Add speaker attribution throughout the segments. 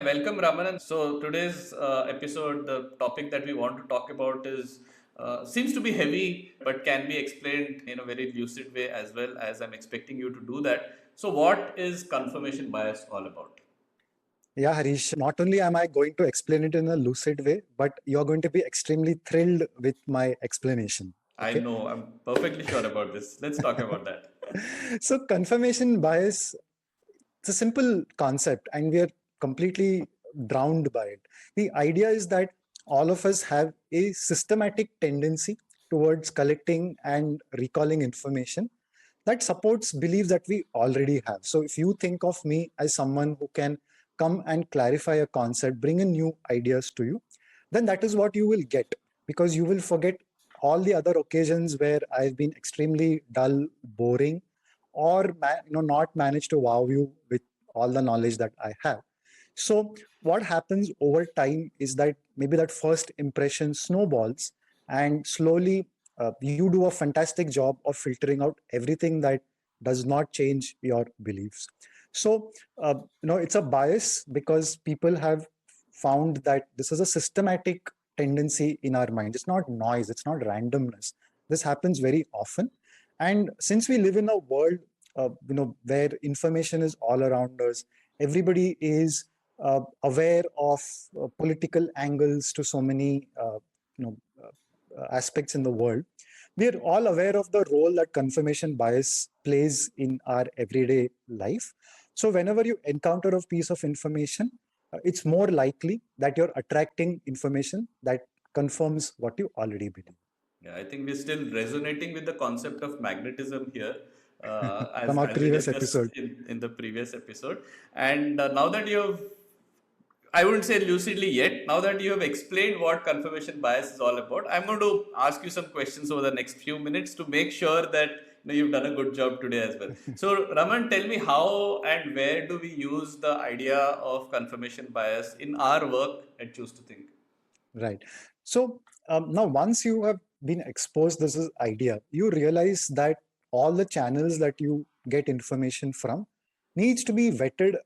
Speaker 1: Welcome, Ramanand. So today's episode, the topic that we want to talk about is seems to be heavy, but can be explained in a very lucid way as well. As I'm expecting you to do that. So, what is confirmation bias all about?
Speaker 2: Yeah, Harish, not only am I going to explain it in a lucid way, but you're going to be extremely thrilled with my explanation.
Speaker 1: I
Speaker 2: Okay.
Speaker 1: know I'm perfectly sure about this. Let's talk about that.
Speaker 2: So, confirmation bias, it's a simple concept, and we are completely drowned by it. The idea is that all of us have a systematic tendency towards collecting and recalling information that supports beliefs that we already have. So, if you think of me as someone who can come and clarify a concept, bring in new ideas to you, then that is what you will get, because you will forget all the other occasions where I've been extremely dull, boring, or not managed to wow you with all the knowledge that I have. So what happens over time is that maybe that first impression snowballs, and slowly you do a fantastic job of filtering out everything that does not change your beliefs. So it's a bias because people have found that this is a systematic tendency in our mind. It's not noise, it's not randomness. This happens very often. And since we live in a world where information is all around us, everybody is aware of political angles to so many you know aspects in the world. We are all aware of the role that confirmation bias plays in our everyday life. So whenever you encounter a piece of information, it's more likely that you're attracting information that confirms what you already believe.
Speaker 1: Yeah, I think we're still resonating with the concept of magnetism here,
Speaker 2: From our
Speaker 1: as we
Speaker 2: previous
Speaker 1: discussed
Speaker 2: episode.
Speaker 1: in the previous episode. And now that you've I wouldn't say lucidly yet. Now that you have explained what confirmation bias is all about, I'm going to ask you some questions over the next few minutes to make sure that you've done a good job today as well. So, Raman, tell me how and where do we use the idea of confirmation bias in our work at Choose to Think?
Speaker 2: Right. So now, once you have been exposed this is idea, you realize that all the channels that you get information from needs to be vetted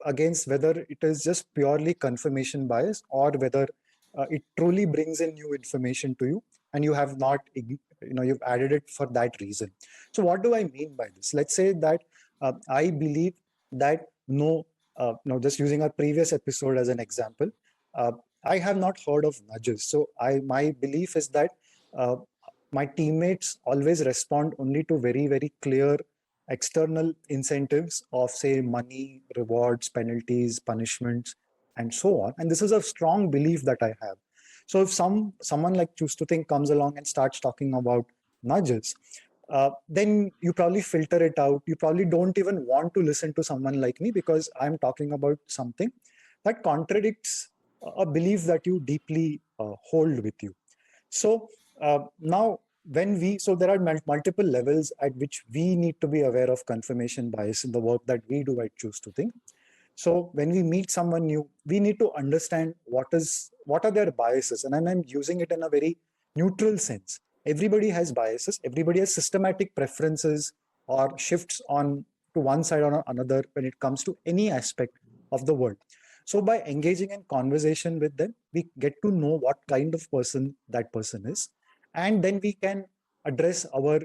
Speaker 2: against whether it is just purely confirmation bias or whether it truly brings in new information to you, and you have not, you've added it for that reason. So what do I mean by this? Let's say that I believe that just using our previous episode as an example, uh, I have not heard of nudges. So my belief is that uh, my teammates always respond only to very, very clear external incentives of, say, money, rewards, penalties, punishments, and so on. And this is a strong belief that I have. So if someone like Choose to Think comes along and starts talking about nudges, then you probably filter it out. You probably don't even want to listen to someone like me because I'm talking about something that contradicts a belief that you deeply hold with you. So now, so there are multiple levels at which we need to be aware of confirmation bias in the work that we do at Choose to Think. So when we meet someone new, we need to understand what are their biases, and I'm using it in a very neutral sense. Everybody has biases. Everybody has systematic preferences or shifts on to one side or another when it comes to any aspect of the world. So by engaging in conversation with them, we get to know what kind of person that person is, and then we can address our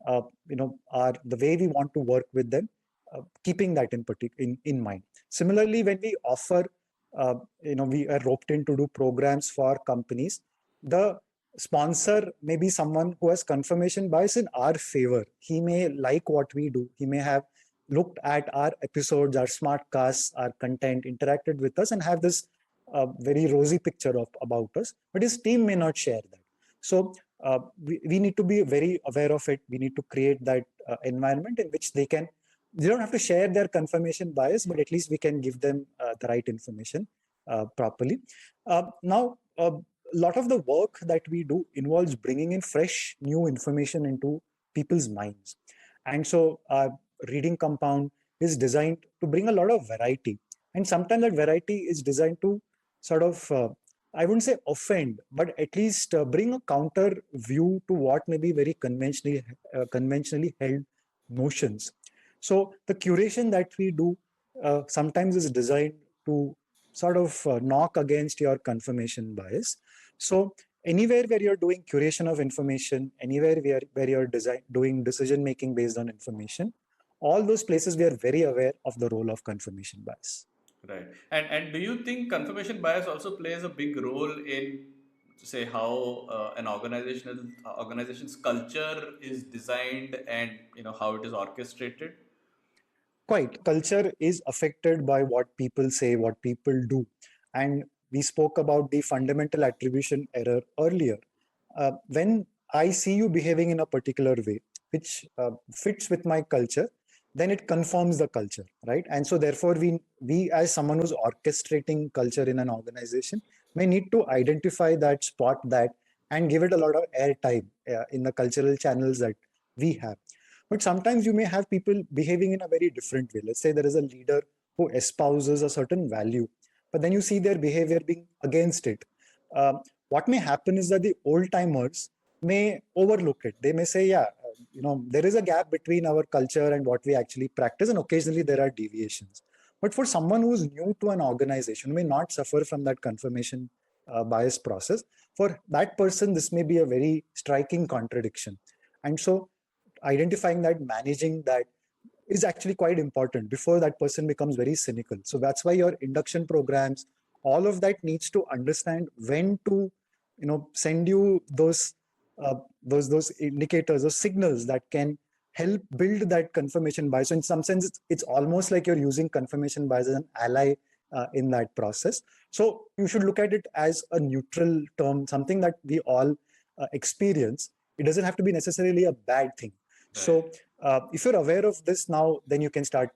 Speaker 2: the way we want to work with them, keeping that in mind. Similarly, when we offer, we are roped in to do programs for companies. The sponsor may be someone who has confirmation bias in our favor. He may like what we do. He may have looked at our episodes, our smart casts, our content, interacted with us, and have this very rosy picture of about us. But his team may not share that. So we need to be very aware of it. We need to create that environment in which they don't have to share their confirmation bias, but at least we can give them the right information properly. Now, a lot of the work that we do involves bringing in fresh, new information into people's minds. And so, reading compound is designed to bring a lot of variety. And sometimes that variety is designed to sort of, I wouldn't say offend, but at least bring a counter view to what may be very conventionally held notions. So the curation that we do sometimes is designed to sort of knock against your confirmation bias. So anywhere where you're doing curation of information, anywhere where you're doing decision making based on information, all those places we are very aware of the role of confirmation bias.
Speaker 1: Right. And do you think confirmation bias also plays a big role in, say, how an organization's culture is designed, and how it is orchestrated?
Speaker 2: Quite. Culture is affected by what people say, what people do. And we spoke about the fundamental attribution error earlier. When I see you behaving in a particular way, which fits with my culture, then it confirms the culture, right? And so therefore we as someone who's orchestrating culture in an organization may need to identify that, spot that, and give it a lot of airtime in the cultural channels that we have. But sometimes you may have people behaving in a very different way. Let's say there is a leader who espouses a certain value, but then you see their behavior being against it. What may happen is that the old timers may overlook it. They may say, yeah, there is a gap between our culture and what we actually practice, and occasionally there are deviations. But for someone who's new to an organization, who may not suffer from that confirmation bias process, for that person, this may be a very striking contradiction. And so identifying that, managing that is actually quite important before that person becomes very cynical. So that's why your induction programs, all of that needs to understand when to, send you those indicators, those signals that can help build that confirmation bias. So in some sense, it's almost like you're using confirmation bias as an ally in that process. So you should look at it as a neutral term, something that we all experience. It doesn't have to be necessarily a bad thing.
Speaker 1: Right.
Speaker 2: So if you're aware of this now, then you can start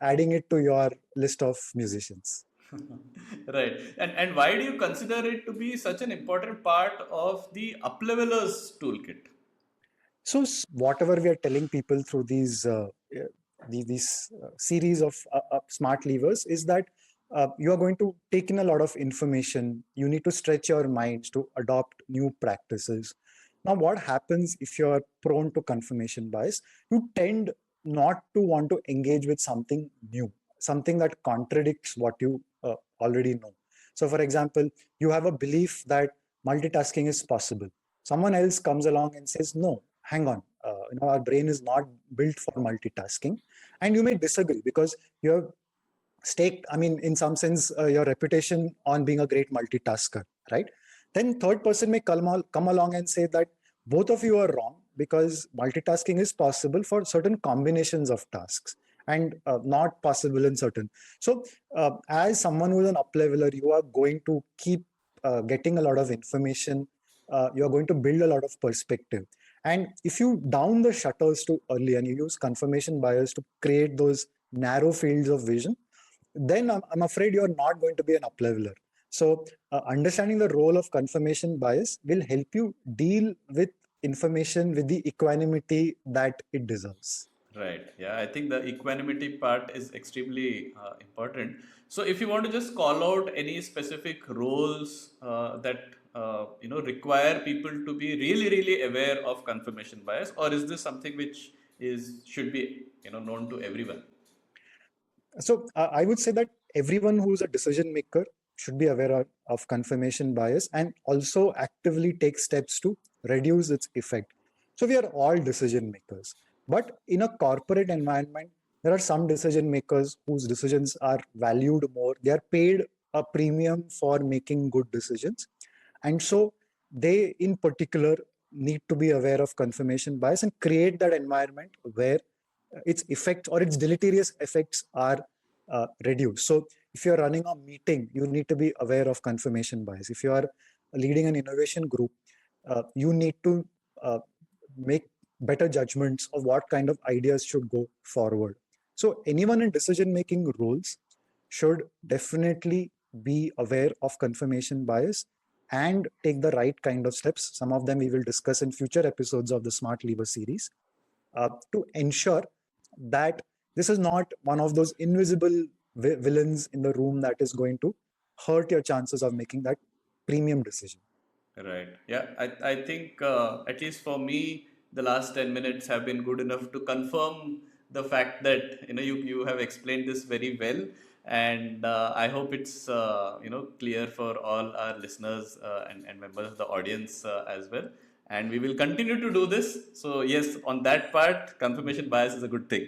Speaker 2: adding it to your list of musicians.
Speaker 1: Right. And why do you consider it to be such an important part of the uplevelers toolkit?
Speaker 2: So whatever we are telling people through these series of smart levers is that you are going to take in a lot of information. You need to stretch your minds to adopt new practices. Now, what happens if you're prone to confirmation bias? You tend not to want to engage with something new, something that contradicts what you already know. So, for example, you have a belief that multitasking is possible. Someone else comes along and says, no, hang on, our brain is not built for multitasking. And you may disagree because you have staked, I mean, in some sense, your reputation on being a great multitasker, right? Then third person may come along and say that both of you are wrong because multitasking is possible for certain combinations of tasks and not possible in certain. So as someone who is an up-leveler, you are going to keep getting a lot of information. You are going to build a lot of perspective. And if you down the shutters too early and you use confirmation bias to create those narrow fields of vision, then I'm afraid you're not going to be an up-leveler. So understanding the role of confirmation bias will help you deal with information with the equanimity that it deserves.
Speaker 1: Right. Yeah, I think the equanimity part is extremely important. So, if you want to just call out any specific roles that require people to be really, really aware of confirmation bias, or is this something which is should be known to everyone?
Speaker 2: So I would say that everyone who's a decision maker should be aware of confirmation bias and also actively take steps to reduce its effect. So we are all decision makers. But in a corporate environment, there are some decision makers whose decisions are valued more. They are paid a premium for making good decisions. And so they, in particular, need to be aware of confirmation bias and create that environment where its effects or its deleterious effects are reduced. So if you're running a meeting, you need to be aware of confirmation bias. If you are leading an innovation group, you need to make better judgments of what kind of ideas should go forward. So anyone in decision making roles should definitely be aware of confirmation bias and take the right kind of steps. Some of them we will discuss in future episodes of the Smart Lever series to ensure that this is not one of those invisible villains in the room that is going to hurt your chances of making that premium decision.
Speaker 1: Right. Yeah. I think at least for me, the last 10 minutes have been good enough to confirm the fact that you have explained this very well. And I hope it's clear for all our listeners and members of the audience as well. And we will continue to do this. So yes, on that part, confirmation bias is a good thing.